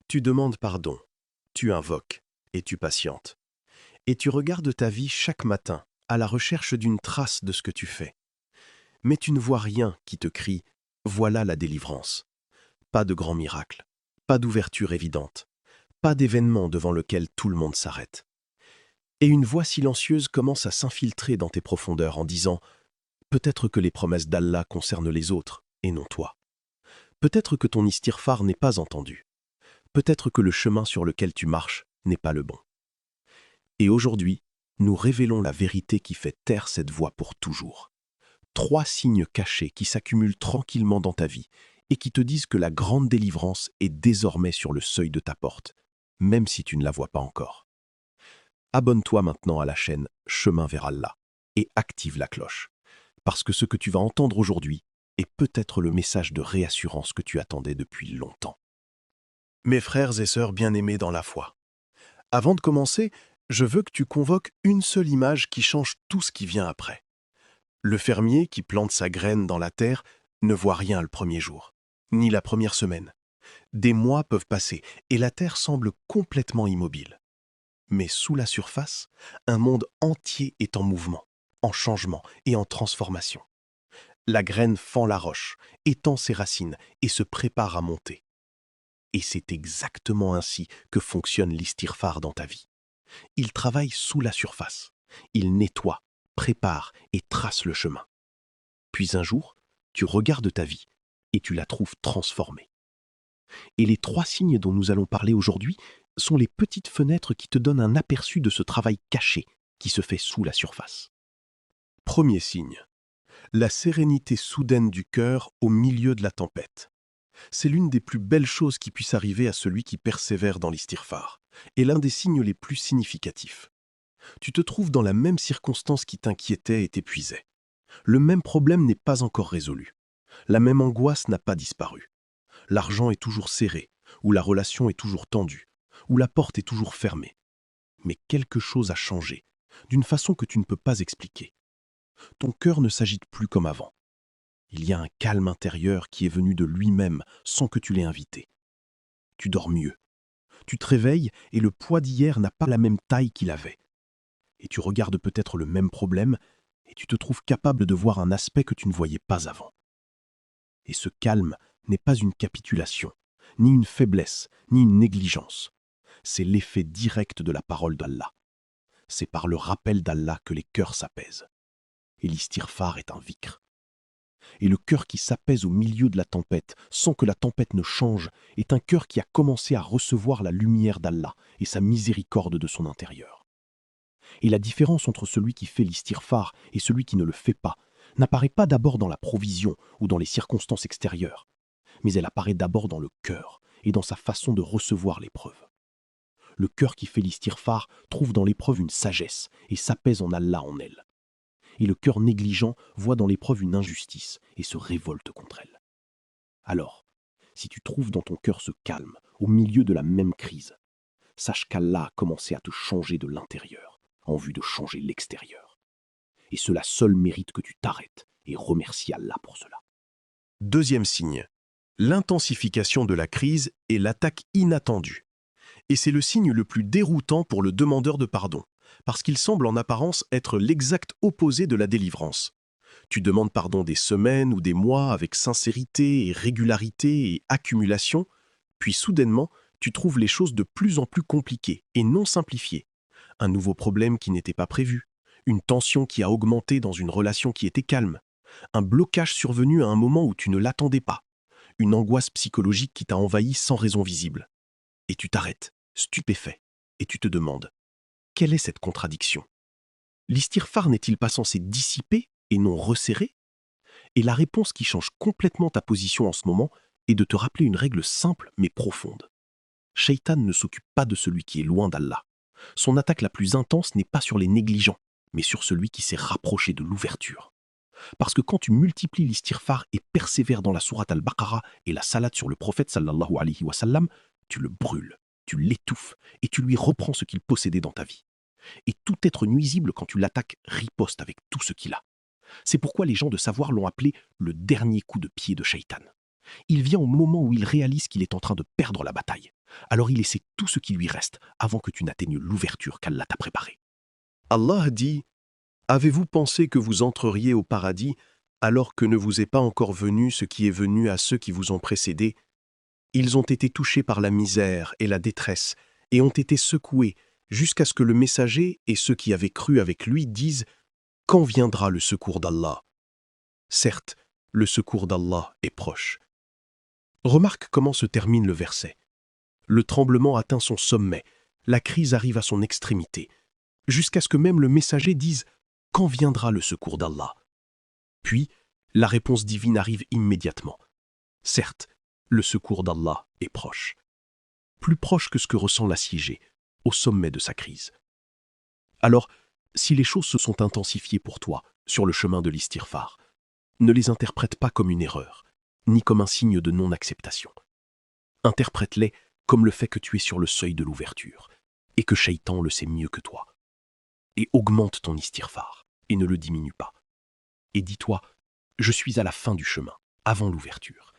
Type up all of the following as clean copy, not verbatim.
Tu demandes pardon, tu invoques et tu patientes. Et tu regardes ta vie chaque matin à la recherche d'une trace de ce que tu fais. Mais tu ne vois rien qui te crie « Voilà la délivrance ». Pas de grand miracle, pas d'ouverture évidente, pas d'événement devant lequel tout le monde s'arrête. Et une voix silencieuse commence à s'infiltrer dans tes profondeurs en disant « Peut-être que les promesses d'Allah concernent les autres et non toi. Peut-être que ton istighfar n'est pas entendu. Peut-être que le chemin sur lequel tu marches n'est pas le bon. » Et aujourd'hui, nous révélons la vérité qui fait taire cette voix pour toujours. 3 signes cachés qui s'accumulent tranquillement dans ta vie et qui te disent que la grande délivrance est désormais sur le seuil de ta porte, même si tu ne la vois pas encore. Abonne-toi maintenant à la chaîne Chemin vers Allah et active la cloche, parce que ce que tu vas entendre aujourd'hui est peut-être le message de réassurance que tu attendais depuis longtemps. Mes frères et sœurs bien-aimés dans la foi, avant de commencer, je veux que tu convoques une seule image qui change tout ce qui vient après. Le fermier qui plante sa graine dans la terre ne voit rien le premier jour, ni la première semaine. Des mois peuvent passer et la terre semble complètement immobile. Mais sous la surface, un monde entier est en mouvement, en changement et en transformation. La graine fend la roche, étend ses racines et se prépare à monter. Et c'est exactement ainsi que fonctionne l'istighfar dans ta vie. Il travaille sous la surface. Il nettoie, prépare et trace le chemin. Puis un jour, tu regardes ta vie et tu la trouves transformée. Et les 3 signes dont nous allons parler aujourd'hui sont les petites fenêtres qui te donnent un aperçu de ce travail caché qui se fait sous la surface. Premier signe, la sérénité soudaine du cœur au milieu de la tempête. C'est l'une des plus belles choses qui puisse arriver à celui qui persévère dans l'istighfar, et l'un des signes les plus significatifs. Tu te trouves dans la même circonstance qui t'inquiétait et t'épuisait. Le même problème n'est pas encore résolu. La même angoisse n'a pas disparu. L'argent est toujours serré, ou la relation est toujours tendue, ou la porte est toujours fermée. Mais quelque chose a changé, d'une façon que tu ne peux pas expliquer. Ton cœur ne s'agite plus comme avant. Il y a un calme intérieur qui est venu de lui-même sans que tu l'aies invité. Tu dors mieux. Tu te réveilles et le poids d'hier n'a pas la même taille qu'il avait. Et tu regardes peut-être le même problème et tu te trouves capable de voir un aspect que tu ne voyais pas avant. Et ce calme n'est pas une capitulation, ni une faiblesse, ni une négligence. C'est l'effet direct de la parole d'Allah. C'est par le rappel d'Allah que les cœurs s'apaisent. Et l'istighfar est un vikr. Et le cœur qui s'apaise au milieu de la tempête, sans que la tempête ne change, est un cœur qui a commencé à recevoir la lumière d'Allah et sa miséricorde de son intérieur. Et la différence entre celui qui fait l'istighfar et celui qui ne le fait pas n'apparaît pas d'abord dans la provision ou dans les circonstances extérieures, mais elle apparaît d'abord dans le cœur et dans sa façon de recevoir l'épreuve. Le cœur qui fait l'istighfar trouve dans l'épreuve une sagesse et s'apaise en Allah en elle. Et le cœur négligent voit dans l'épreuve une injustice et se révolte contre elle. Alors, si tu trouves dans ton cœur ce calme au milieu de la même crise, sache qu'Allah a commencé à te changer de l'intérieur en vue de changer l'extérieur. Et cela seul mérite que tu t'arrêtes et remercies Allah pour cela. Deuxième signe, l'intensification de la crise et l'attaque inattendue. Et c'est le signe le plus déroutant pour le demandeur de pardon, parce qu'il semble en apparence être l'exact opposé de la délivrance. Tu demandes pardon des semaines ou des mois avec sincérité et régularité et accumulation, puis soudainement, tu trouves les choses de plus en plus compliquées et non simplifiées. Un nouveau problème qui n'était pas prévu, une tension qui a augmenté dans une relation qui était calme, un blocage survenu à un moment où tu ne l'attendais pas, une angoisse psychologique qui t'a envahi sans raison visible. Et tu t'arrêtes, stupéfait, et tu te demandes, quelle est cette contradiction? L'istighfar n'est-il pas censé dissiper et non resserrer? Et la réponse qui change complètement ta position en ce moment est de te rappeler une règle simple mais profonde. Shaitan ne s'occupe pas de celui qui est loin d'Allah. Son attaque la plus intense n'est pas sur les négligents, mais sur celui qui s'est rapproché de l'ouverture. Parce que quand tu multiplies l'istighfar et persévères dans la sourate al-Baqarah et la salade sur le prophète sallallahu alayhi wa sallam, tu le brûles, tu l'étouffes et tu lui reprends ce qu'il possédait dans ta vie. Et tout être nuisible quand tu l'attaques riposte avec tout ce qu'il a. C'est pourquoi les gens de savoir l'ont appelé le dernier coup de pied de Shaitan. Il vient au moment où il réalise qu'il est en train de perdre la bataille, alors il essaie tout ce qui lui reste avant que tu n'atteignes l'ouverture qu'Allah t'a préparée. Allah dit « Avez-vous pensé que vous entreriez au paradis alors que ne vous est pas encore venu ce qui est venu à ceux qui vous ont précédés? Ils ont été touchés par la misère et la détresse et ont été secoués jusqu'à ce que le messager et ceux qui avaient cru avec lui disent « Quand viendra le secours d'Allah ?» Certes, le secours d'Allah est proche. Remarque comment se termine le verset. Le tremblement atteint son sommet, la crise arrive à son extrémité, jusqu'à ce que même le messager dise « Quand viendra le secours d'Allah ?» Puis, la réponse divine arrive immédiatement. Certes, le secours d'Allah est proche. Plus proche que ce que ressent l'assiégé, au sommet de sa crise. Alors, si les choses se sont intensifiées pour toi sur le chemin de l'istighfar, ne les interprète pas comme une erreur, ni comme un signe de non-acceptation. Interprète-les comme le fait que tu es sur le seuil de l'ouverture, et que Shaitan le sait mieux que toi. Et augmente ton istighfar, et ne le diminue pas. Et dis-toi, je suis à la fin du chemin, avant l'ouverture.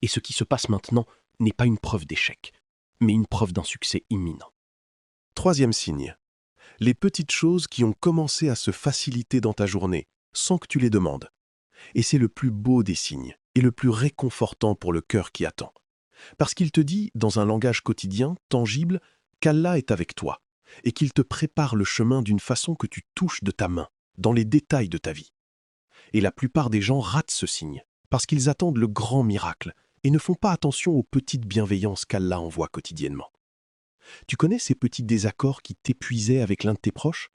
Et ce qui se passe maintenant n'est pas une preuve d'échec, mais une preuve d'un succès imminent. Troisième signe, les petites choses qui ont commencé à se faciliter dans ta journée, sans que tu les demandes. Et c'est le plus beau des signes, et le plus réconfortant pour le cœur qui attend. Parce qu'il te dit, dans un langage quotidien, tangible, qu'Allah est avec toi, et qu'il te prépare le chemin d'une façon que tu touches de ta main, dans les détails de ta vie. Et la plupart des gens ratent ce signe, parce qu'ils attendent le grand miracle, et ne font pas attention aux petites bienveillances qu'Allah envoie quotidiennement. Tu connais ces petits désaccords qui t'épuisaient avec l'un de tes proches?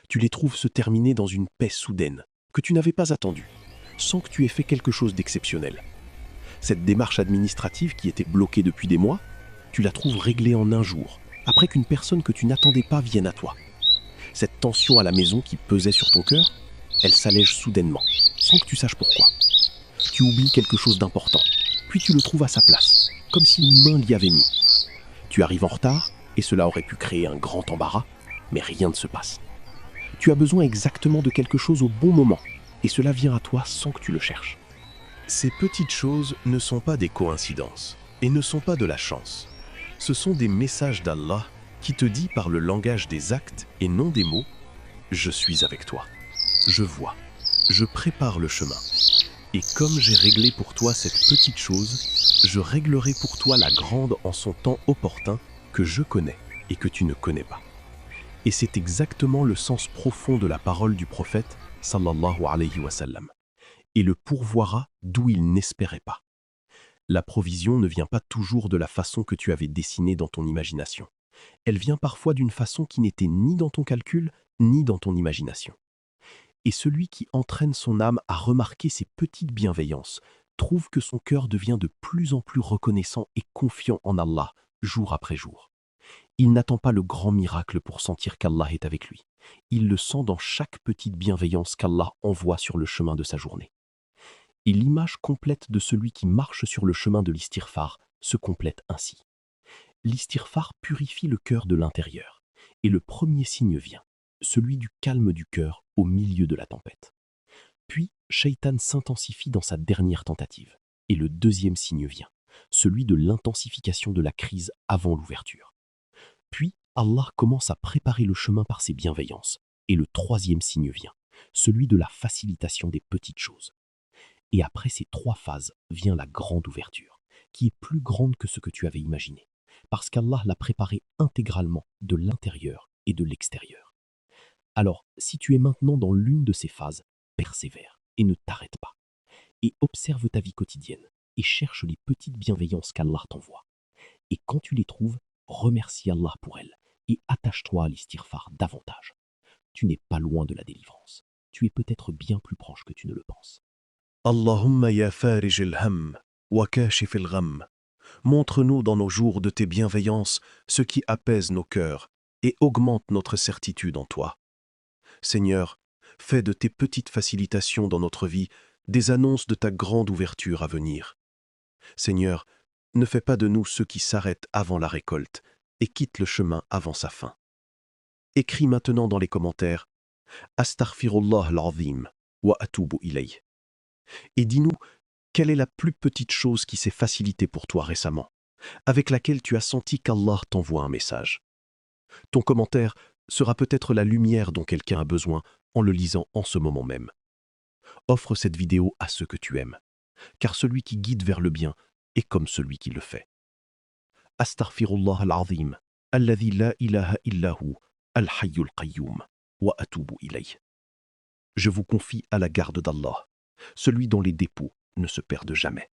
Tu les trouves se terminer dans une paix soudaine, que tu n'avais pas attendue, sans que tu aies fait quelque chose d'exceptionnel. Cette démarche administrative qui était bloquée depuis des mois, tu la trouves réglée en un jour, après qu'une personne que tu n'attendais pas vienne à toi. Cette tension à la maison qui pesait sur ton cœur, elle s'allège soudainement, sans que tu saches pourquoi. Tu oublies quelque chose d'important, puis tu le trouves à sa place, comme si une main l'y avait mis. Tu arrives en retard, et cela aurait pu créer un grand embarras, mais rien ne se passe. Tu as besoin exactement de quelque chose au bon moment, et cela vient à toi sans que tu le cherches. Ces petites choses ne sont pas des coïncidences, et ne sont pas de la chance. Ce sont des messages d'Allah qui te dit par le langage des actes et non des mots « Je suis avec toi, je vois, je prépare le chemin. Et comme j'ai réglé pour toi cette petite chose, je réglerai pour toi la grande en son temps opportun que je connais et que tu ne connais pas. » Et c'est exactement le sens profond de la parole du prophète, sallallahu alayhi wa sallam. Et le pourvoira d'où il n'espérait pas. La provision ne vient pas toujours de la façon que tu avais dessinée dans ton imagination. Elle vient parfois d'une façon qui n'était ni dans ton calcul, ni dans ton imagination. Et celui qui entraîne son âme à remarquer ces petites bienveillances trouve que son cœur devient de plus en plus reconnaissant et confiant en Allah, jour après jour. Il n'attend pas le grand miracle pour sentir qu'Allah est avec lui. Il le sent dans chaque petite bienveillance qu'Allah envoie sur le chemin de sa journée. Et l'image complète de celui qui marche sur le chemin de l'istighfar se complète ainsi. L'istighfar purifie le cœur de l'intérieur, et le premier signe vient, celui du calme du cœur au milieu de la tempête. Puis, Shaitan s'intensifie dans sa dernière tentative, et le deuxième signe vient, celui de l'intensification de la crise avant l'ouverture. Puis, Allah commence à préparer le chemin par ses bienveillances, et le troisième signe vient, celui de la facilitation des petites choses. Et après ces trois phases vient la grande ouverture, qui est plus grande que ce que tu avais imaginé, parce qu'Allah l'a préparée intégralement de l'intérieur et de l'extérieur. Alors, si tu es maintenant dans l'une de ces phases, persévère et ne t'arrête pas. Et observe ta vie quotidienne et cherche les petites bienveillances qu'Allah t'envoie. Et quand tu les trouves, remercie Allah pour elles et attache-toi à l'istighfar davantage. Tu n'es pas loin de la délivrance. Tu es peut-être bien plus proche que tu ne le penses. Allahumma ya farij al-ham wa kashif al-gham. Montre-nous dans nos jours de tes bienveillances ce qui apaise nos cœurs et augmente notre certitude en toi. Seigneur, fais de tes petites facilitations dans notre vie des annonces de ta grande ouverture à venir. Seigneur, ne fais pas de nous ceux qui s'arrêtent avant la récolte et quittent le chemin avant sa fin. Écris maintenant dans les commentaires « Astaghfirullah al-azim wa atubu ilayh » et dis-nous quelle est la plus petite chose qui s'est facilitée pour toi récemment. avec laquelle tu as senti qu'Allah t'envoie un message. Ton commentaire sera peut-être la lumière dont quelqu'un a besoin en le lisant en ce moment même. Offre cette vidéo à ceux que tu aimes, car celui qui guide vers le bien est comme celui qui le fait. Astaghfirullah al-azim, alladhi la ilaha illahu, al-hayyul qayyum, wa atubu ilayh. Je vous confie à la garde d'Allah, celui dont les dépôts ne se perdent jamais.